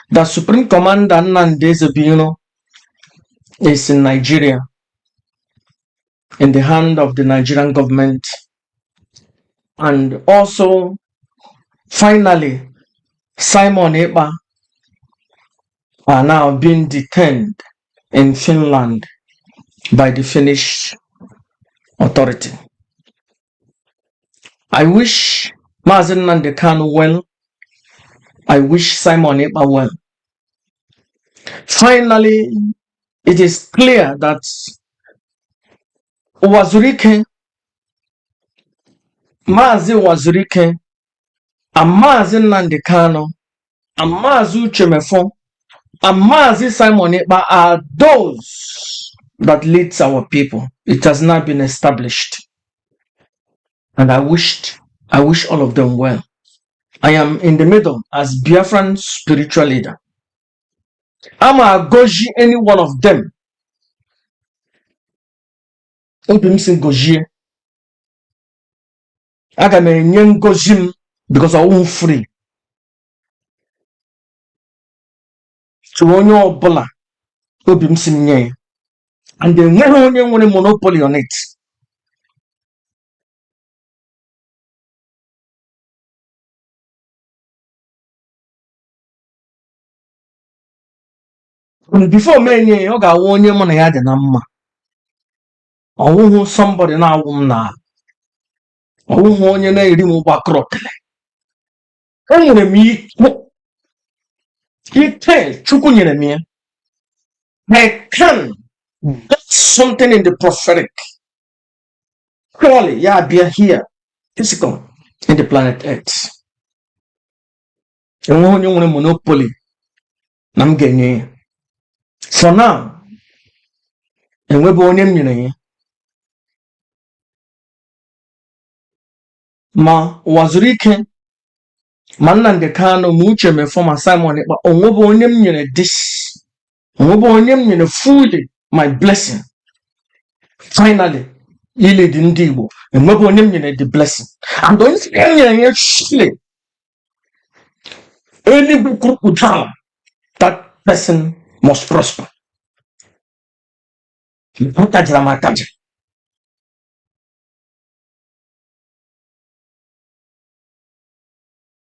The Supreme Commander Nnamdi Kanu is in Nigeria, in the hand of the Nigerian government, and also finally Simon Ekpa are now being detained in Finland by the Finnish authority. I wish Mazi Nnamdi Kanu well. I wish Simon Ekpa well. Finally, it is clear that Mazi Wazirike, and Mazi Nnamdi Kanu, and Mazi Okafor-Mefor, and Mazi Simon Ekpa are those that leads our people. It has not been established. And I wish all of them well. I am in the middle as Biafran spiritual leader. I'm a goji any one of them. Goji. I can goji because I won't free. So on your bola, and then when you want a monopoly on it. Before many, you got one year money had a number. I won't somebody now. I won't want you to remove a crock. I'm going to meet you. Tell Chukunyemia. I can get something in the prophetic. Surely, yeah, be here, physical, in the planet Earth. And when you want a monopoly, I'm getting for now. And we're born in Ma Wazirike, Nnamdi Kanu, Okafor-Mefor, my Simon Ekpa, onwebonyem this. Onwebonyem fully my blessing. Finally, you lead in Dibo, and onwebonyem the blessing. And don't say anything. Any book would have that person must prosper.